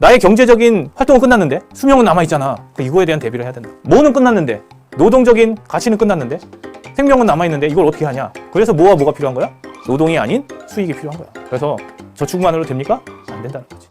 나의 경제적인 활동은 끝났는데 수명은 남아있잖아. 이거에 대한 대비를 해야 된다. 뭐는 끝났는데, 노동적인 가치는 끝났는데 생명은 남아있는데 이걸 어떻게 하냐. 그래서 뭐와 뭐가 필요한 거야? 노동이 아닌 수익이 필요한 거야. 그래서 저축만으로 됩니까? 안 된다는 거지.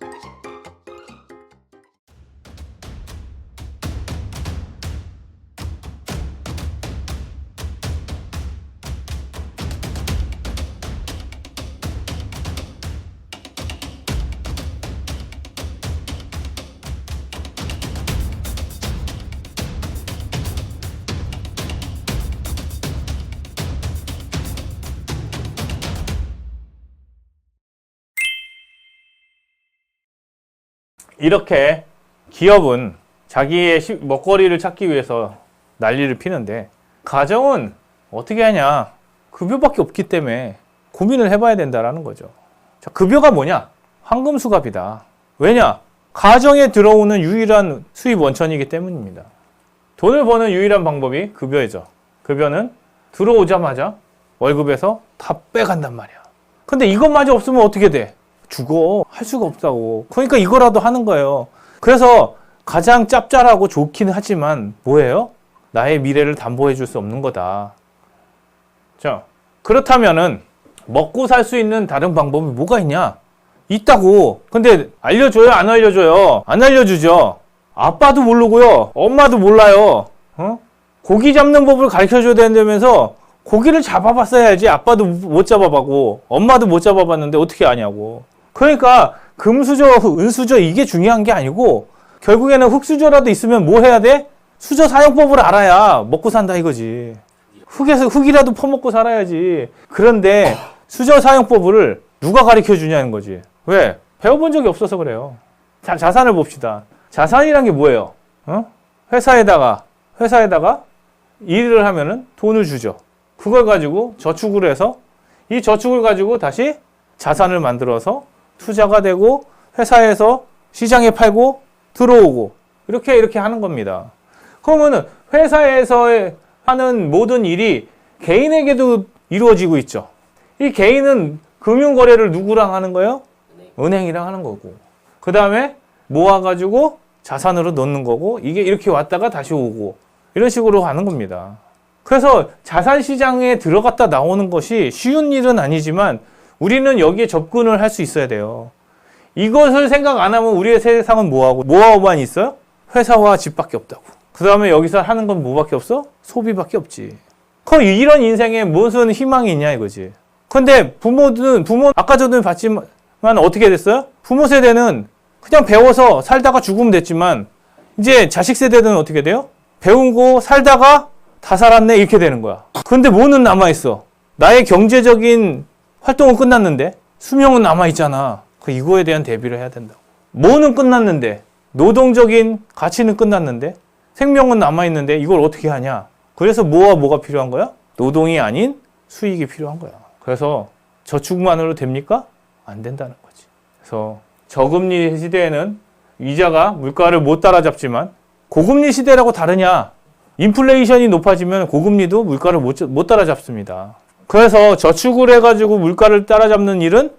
이렇게 기업은 자기의 먹거리를 찾기 위해서 난리를 피는데, 가정은 어떻게 하냐? 급여밖에 없기 때문에 고민을 해봐야 된다라는 거죠. 자, 급여가 뭐냐? 황금수갑이다. 왜냐? 가정에 들어오는 유일한 수입 원천이기 때문입니다. 돈을 버는 유일한 방법이 급여이죠. 급여는 들어오자마자 월급에서 다 빼간단 말이야. 근데 이것마저 없으면 어떻게 돼? 죽어. 할 수가 없다고. 그러니까 이거라도 하는 거예요. 그래서 가장 짭짤하고 좋긴 하지만 뭐예요? 나의 미래를 담보해 줄 수 없는 거다. 자, 그렇다면은 먹고 살 수 있는 다른 방법이 뭐가 있냐? 있다고. 근데 알려줘요? 안 알려줘요? 안 알려주죠. 아빠도 모르고요. 엄마도 몰라요. 고기 잡는 법을 가르쳐줘야 된다면서 고기를 잡아봤어야지. 아빠도 못 잡아봤고 엄마도 못 잡아봤는데 어떻게 아냐고. 그러니까 금수저, 은수저 이게 중요한 게 아니고 결국에는 흙수저라도 있으면 뭐 해야 돼? 수저 사용법을 알아야 먹고 산다 이거지. 흙이라도 퍼먹고 살아야지. 그런데 수저 사용법을 누가 가르쳐 주냐는 거지. 왜? 배워본 적이 없어서 그래요. 자산을 봅시다. 자산이란 게 뭐예요? 회사에다가 일을 하면은 돈을 주죠. 그걸 가지고 저축을 해서 이 저축을 가지고 다시 자산을 만들어서 투자가 되고 회사에서 시장에 팔고 들어오고 이렇게 하는 겁니다. 그러면은 회사에서 하는 모든 일이 개인에게도 이루어지고 있죠. 이 개인은 금융거래를 누구랑 하는 거예요? 은행이랑 하는 거고. 그 다음에 모아가지고 자산으로 넣는 거고, 이게 이렇게 왔다가 다시 오고 이런 식으로 하는 겁니다. 그래서 자산시장에 들어갔다 나오는 것이 쉬운 일은 아니지만 우리는 여기에 접근을 할 수 있어야 돼요. 이것을 생각 안 하면 우리의 세상은 뭐만 있어요? 회사와 집밖에 없다고. 그 다음에 여기서 하는 건 뭐밖에 없어? 소비밖에 없지. 그럼 이런 인생에 무슨 희망이 있냐 이거지. 근데 부모 아까 전에 봤지만 어떻게 됐어요? 부모 세대는 그냥 배워서 살다가 죽으면 됐지만 이제 자식 세대는 어떻게 돼요? 배운 거 살다가 다 살았네 이렇게 되는 거야. 근데 뭐는 남아있어? 나의 경제적인 활동은 끝났는데 수명은 남아있잖아. 이거에 대한 대비를 해야 된다고. 뭐는 끝났는데, 노동적인 가치는 끝났는데 생명은 남아있는데 이걸 어떻게 하냐. 그래서 뭐와 뭐가 필요한 거야? 노동이 아닌 수익이 필요한 거야. 그래서 저축만으로 됩니까? 안 된다는 거지. 그래서 저금리 시대에는 이자가 물가를 못 따라잡지만 고금리 시대라고 다르냐? 인플레이션이 높아지면 고금리도 물가를 못 따라잡습니다. 그래서 저축을 해가지고 물가를 따라잡는 일은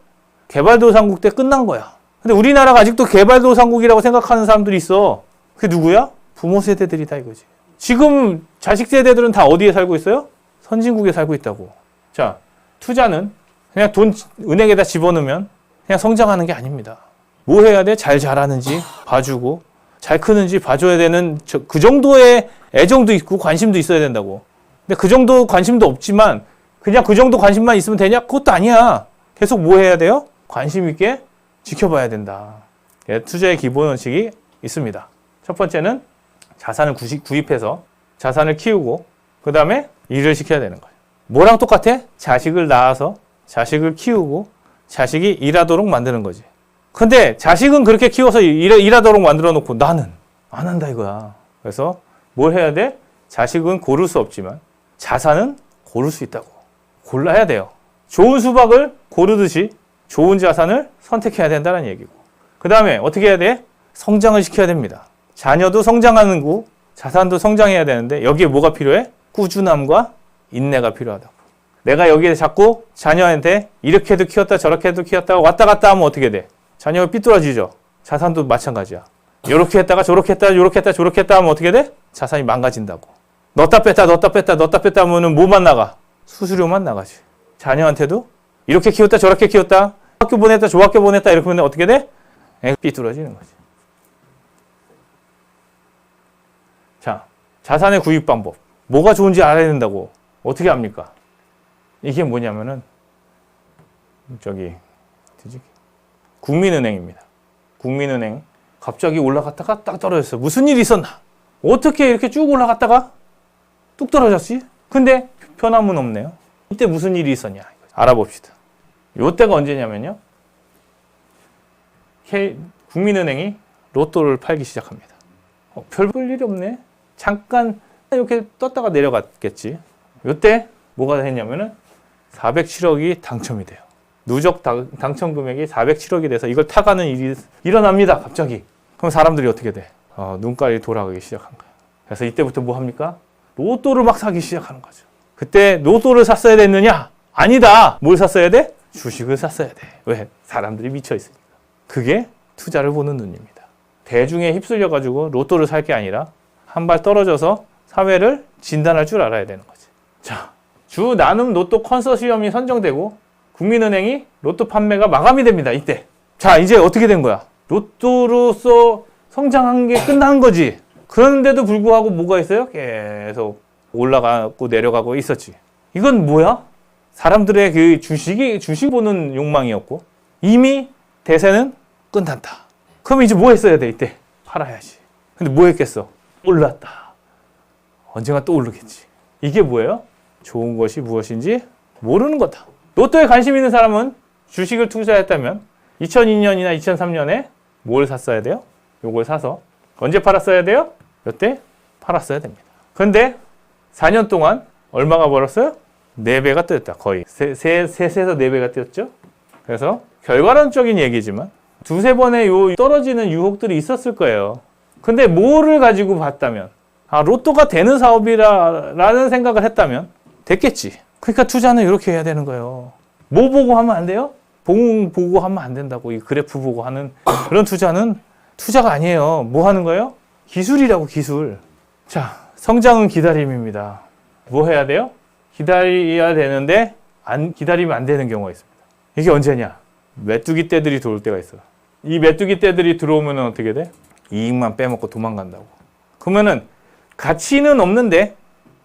개발도상국 때 끝난 거야. 근데 우리나라가 아직도 개발도상국이라고 생각하는 사람들이 있어. 그게 누구야? 부모 세대들이다 이거지. 지금 자식 세대들은 다 어디에 살고 있어요? 선진국에 살고 있다고. 자, 투자는 그냥 돈 은행에다 집어넣으면 그냥 성장하는 게 아닙니다. 뭐 해야 돼? 잘 자라는지 봐주고 잘 크는지 봐줘야 되는 그 정도의 애정도 있고 관심도 있어야 된다고. 근데 그 정도 관심도 없지만 그냥 그 정도 관심만 있으면 되냐? 그것도 아니야. 계속 뭐 해야 돼요? 관심 있게 지켜봐야 된다. 투자의 기본 원칙이 있습니다. 첫 번째는 자산을 구입해서 자산을 키우고 그 다음에 일을 시켜야 되는 거예요. 뭐랑 똑같아? 자식을 낳아서 자식을 키우고 자식이 일하도록 만드는 거지. 근데 자식은 그렇게 키워서 일하도록 만들어 놓고 나는 안 한다 이거야. 그래서 뭘 해야 돼? 자식은 고를 수 없지만 자산은 고를 수 있다고. 골라야 돼요. 좋은 수박을 고르듯이 좋은 자산을 선택해야 된다는 얘기고. 그 다음에 어떻게 해야 돼? 성장을 시켜야 됩니다. 자녀도 성장하는 거, 자산도 성장해야 되는데 여기에 뭐가 필요해? 꾸준함과 인내가 필요하다고. 내가 여기에 자꾸 자녀한테 이렇게도 키웠다 저렇게도 키웠다 왔다 갔다 하면 어떻게 돼? 자녀가 삐뚤어지죠. 자산도 마찬가지야. 이렇게 했다가 저렇게 했다가 이렇게 했다가 저렇게 했다 하면 어떻게 돼? 자산이 망가진다고. 넣었다 뺐다 하면은 뭐만 나가? 수수료만 나가지. 자녀한테도 이렇게 키웠다 저렇게 키웠다 학교 보냈다 저 학교 보냈다 이렇게 하면 어떻게 돼? 삐뚤어지는 거지. 자, 자산의 구입 방법. 뭐가 좋은지 알아야 된다고. 어떻게 합니까? 이게 뭐냐면은 국민은행입니다. 국민은행 갑자기 올라갔다가 딱 떨어졌어. 무슨 일이 있었나? 어떻게 이렇게 쭉 올라갔다가 뚝 떨어졌지? 근데 변함은 없네요. 이때 무슨 일이 있었냐? 알아봅시다. 이때가 언제냐면요. 국민은행이 로또를 팔기 시작합니다. 별 볼 일이 없네. 잠깐 이렇게 떴다가 내려갔겠지. 이때 뭐가 했냐면은 407억이 당첨이 돼요. 누적 당첨 금액이 407억이 돼서 이걸 타가는 일이 일어납니다. 갑자기. 그럼 사람들이 어떻게 돼? 눈깔이 돌아가기 시작한 거야. 그래서 이때부터 뭐 합니까? 로또를 막 사기 시작하는 거죠. 그때 로또를 샀어야 됐느냐? 아니다. 뭘 샀어야 돼? 주식을 샀어야 돼. 왜? 사람들이 미쳐 있으니까. 그게 투자를 보는 눈입니다. 대중에 휩쓸려가지고 로또를 살 게 아니라 한 발 떨어져서 사회를 진단할 줄 알아야 되는 거지. 자, 주 나눔 로또 컨소시엄이 선정되고 국민은행이 로또 판매가 마감이 됩니다. 이때. 자, 이제 어떻게 된 거야? 로또로서 성장한 게 끝난 거지. 그런데도 불구하고 뭐가 있어요? 계속 올라가고 내려가고 있었지. 이건 뭐야? 사람들의 그 주식 보는 욕망이었고 이미 대세는 끝났다. 그럼 이제 뭐 했어야 돼? 이때 팔아야지. 근데 뭐 했겠어? 올랐다. 언젠가 또 오르겠지. 이게 뭐예요? 좋은 것이 무엇인지 모르는 거다. 로또에 관심 있는 사람은 주식을 투자했다면 2002년이나 2003년에 뭘 샀어야 돼요? 요걸 사서 언제 팔았어야 돼요? 이때 팔았어야 됩니다. 그런데 4년 동안 얼마가 벌었어요? 4배가 뛰었다. 거의. 3에서 4배가 뛰었죠? 그래서 결과론적인 얘기지만 두세 번의 요 떨어지는 유혹들이 있었을 거예요. 근데 뭐를 가지고 봤다면 로또가 되는 사업이라는 생각을 했다면 됐겠지. 그러니까 투자는 이렇게 해야 되는 거예요. 뭐 보고 하면 안 돼요? 봉 보고 하면 안 된다고. 이 그래프 보고 하는 그런 투자는 투자가 아니에요. 뭐 하는 거예요? 기술이라고, 기술. 자, 성장은 기다림입니다. 뭐 해야 돼요? 기다려야 되는데 기다리면 안 되는 경우가 있습니다. 이게 언제냐? 메뚜기 떼들이 들어올 때가 있어요. 이 메뚜기 떼들이 들어오면 어떻게 돼? 이익만 빼먹고 도망간다고. 그러면은 가치는 없는데,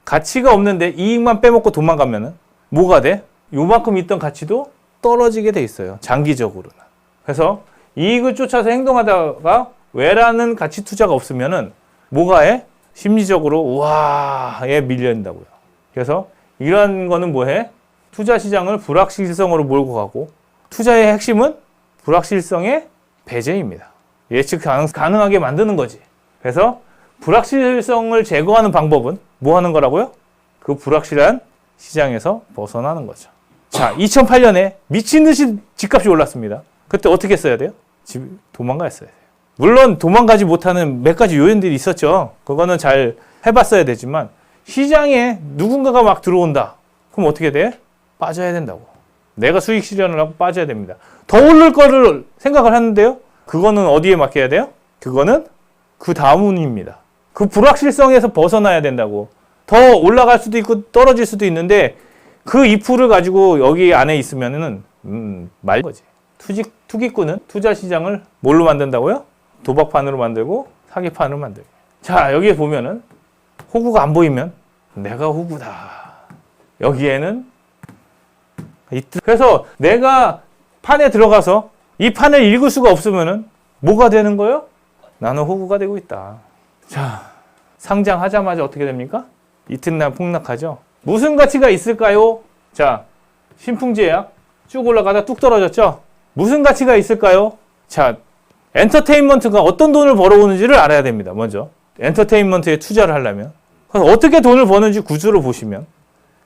가치가 없는데 이익만 빼먹고 도망가면은 뭐가 돼? 요만큼 있던 가치도 떨어지게 돼 있어요. 장기적으로는. 그래서 이익을 쫓아서 행동하다가 외라는 가치 투자가 없으면은 뭐가 해? 심리적으로 우와에 밀려있다고요. 그래서 이런 거는 뭐해? 투자 시장을 불확실성으로 몰고 가고 투자의 핵심은 불확실성의 배제입니다. 예측 가능하게 만드는 거지. 그래서 불확실성을 제거하는 방법은 뭐 하는 거라고요? 그 불확실한 시장에서 벗어나는 거죠. 자, 2008년에 미친 듯이 집값이 올랐습니다. 그때 어떻게 써야 돼요? 도망갔어야 돼요. 물론 도망가지 못하는 몇 가지 요인들이 있었죠. 그거는 잘 해봤어야 되지만 시장에 누군가가 막 들어온다. 그럼 어떻게 돼? 빠져야 된다고. 내가 수익 실현을 하고 빠져야 됩니다. 더 오를 거를 생각을 하는데요. 그거는 어디에 맡겨야 돼요? 그거는 그 다음입니다. 그 불확실성에서 벗어나야 된다고. 더 올라갈 수도 있고 떨어질 수도 있는데 그 2%를 가지고 여기 안에 있으면은 말 거지. 투기꾼은 투자 시장을 뭘로 만든다고요? 도박판으로 만들고 사기판으로 만들고. 자, 여기에 보면은 호구가 안 보이면 내가 호구다. 여기에는 그래서 내가 판에 들어가서 이 판을 읽을 수가 없으면은 뭐가 되는 거예요? 나는 호구가 되고 있다. 자, 상장하자마자 어떻게 됩니까? 이튿날 폭락하죠. 무슨 가치가 있을까요? 자, 신풍제약 쭉 올라가다 뚝 떨어졌죠. 무슨 가치가 있을까요? 자, 엔터테인먼트가 어떤 돈을 벌어오는지를 알아야 됩니다. 먼저 엔터테인먼트에 투자를 하려면 그래서 어떻게 돈을 버는지 구조를 보시면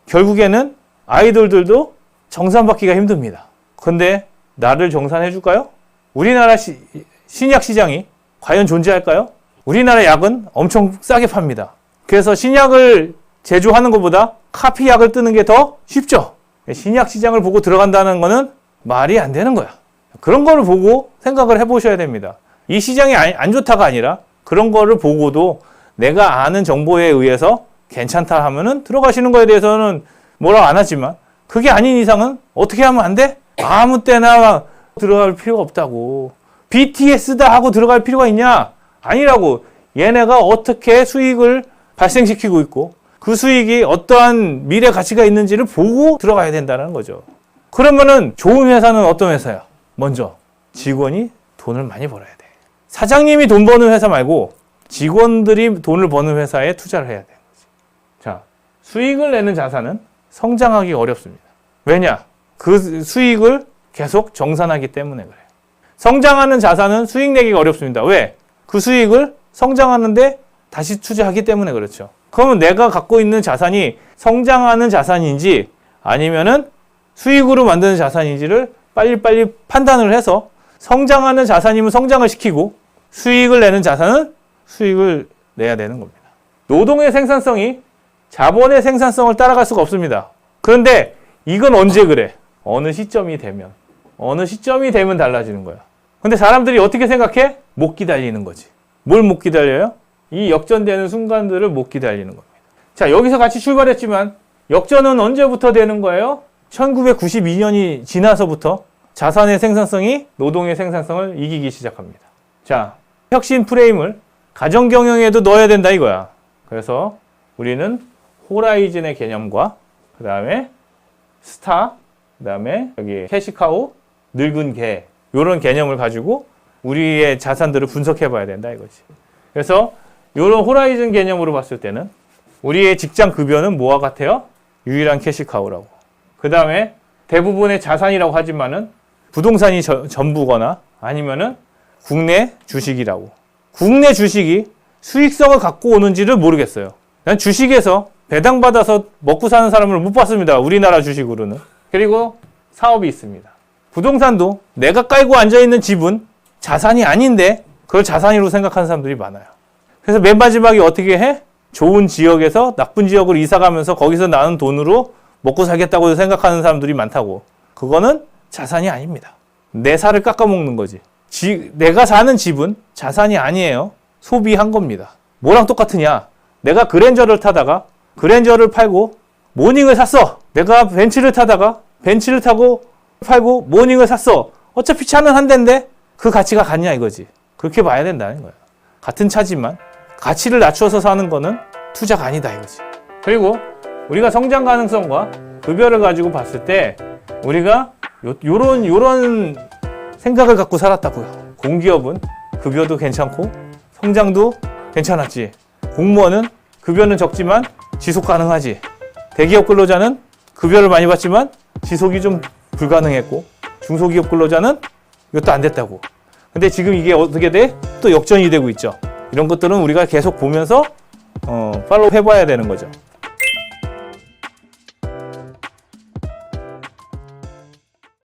결국에는 아이돌들도 정산받기가 힘듭니다. 근데 나를 정산해 줄까요? 우리나라 신약 시장이 과연 존재할까요? 우리나라 약은 엄청 싸게 팝니다. 그래서 신약을 제조하는 것보다 카피약을 뜨는 게 더 쉽죠. 신약 시장을 보고 들어간다는 거는 말이 안 되는 거야. 그런 거를 보고 생각을 해보셔야 됩니다. 이 시장이 안 좋다가 아니라 그런 거를 보고도 내가 아는 정보에 의해서 괜찮다 하면은 들어가시는 거에 대해서는 뭐라고 안 하지만 그게 아닌 이상은 어떻게 하면 안 돼? 아무 때나 들어갈 필요가 없다고. BTS다 하고 들어갈 필요가 있냐? 아니라고. 얘네가 어떻게 수익을 발생시키고 있고 그 수익이 어떠한 미래 가치가 있는지를 보고 들어가야 된다는 거죠. 그러면은 좋은 회사는 어떤 회사야? 먼저 직원이 돈을 많이 벌어야 돼. 사장님이 돈 버는 회사 말고 직원들이 돈을 버는 회사에 투자를 해야 돼. 자, 수익을 내는 자산은 성장하기 어렵습니다. 왜냐? 그 수익을 계속 정산하기 때문에 그래요. 성장하는 자산은 수익 내기가 어렵습니다. 왜? 그 수익을 성장하는데 다시 투자하기 때문에 그렇죠. 그러면 내가 갖고 있는 자산이 성장하는 자산인지 아니면은 수익으로 만드는 자산인지를 빨리빨리 판단을 해서 성장하는 자산이면 성장을 시키고 수익을 내는 자산은 수익을 내야 되는 겁니다. 노동의 생산성이 자본의 생산성을 따라갈 수가 없습니다. 그런데 이건 언제 그래? 어느 시점이 되면 달라지는 거야. 근데 사람들이 어떻게 생각해? 못 기다리는 거지. 뭘 못 기다려요? 이 역전되는 순간들을 못 기다리는 겁니다. 자, 여기서 같이 출발했지만 역전은 언제부터 되는 거예요? 1992년이 지나서부터 자산의 생산성이 노동의 생산성을 이기기 시작합니다. 자, 혁신 프레임을 가정 경영에도 넣어야 된다 이거야. 그래서 우리는 호라이즌의 개념과 그 다음에 스타, 그 다음에 여기 캐시카우, 늙은 개 이런 개념을 가지고 우리의 자산들을 분석해 봐야 된다 이거지. 그래서 이런 호라이즌 개념으로 봤을 때는 우리의 직장 급여는 뭐와 같아요? 유일한 캐시카우라고. 그 다음에 대부분의 자산이라고 하지만은 부동산이 전부거나 아니면은 국내 주식이라고. 국내 주식이 수익성을 갖고 오는지를 모르겠어요. 난 주식에서 배당받아서 먹고 사는 사람을 못 봤습니다. 우리나라 주식으로는. 그리고 사업이 있습니다. 부동산도 내가 깔고 앉아있는 집은 자산이 아닌데 그걸 자산으로 생각하는 사람들이 많아요. 그래서 맨 마지막에 어떻게 해? 좋은 지역에서 나쁜 지역으로 이사 가면서 거기서 나는 돈으로 먹고 살겠다고 생각하는 사람들이 많다고. 그거는 자산이 아닙니다. 내 살을 깎아먹는 거지. 내가 사는 집은 자산이 아니에요. 소비한 겁니다. 뭐랑 똑같으냐? 내가 그랜저를 타다가 그랜저를 팔고 모닝을 샀어. 내가 벤츠를 타다가 벤츠를 타고 팔고 모닝을 샀어. 어차피 차는 한 대인데 그 가치가 같냐 이거지. 그렇게 봐야 된다는 거야. 같은 차지만 가치를 낮춰서 사는 거는 투자가 아니다 이거지. 그리고 우리가 성장 가능성과 급여를 가지고 봤을 때 우리가 요런 생각을 갖고 살았다고요. 공기업은 급여도 괜찮고 성장도 괜찮았지. 공무원은 급여는 적지만 지속 가능하지. 대기업 근로자는 급여를 많이 받지만 지속이 좀 불가능했고 중소기업 근로자는 이것도 안 됐다고. 근데 지금 이게 어떻게 돼? 또 역전이 되고 있죠. 이런 것들은 우리가 계속 보면서 팔로우 해봐야 되는 거죠.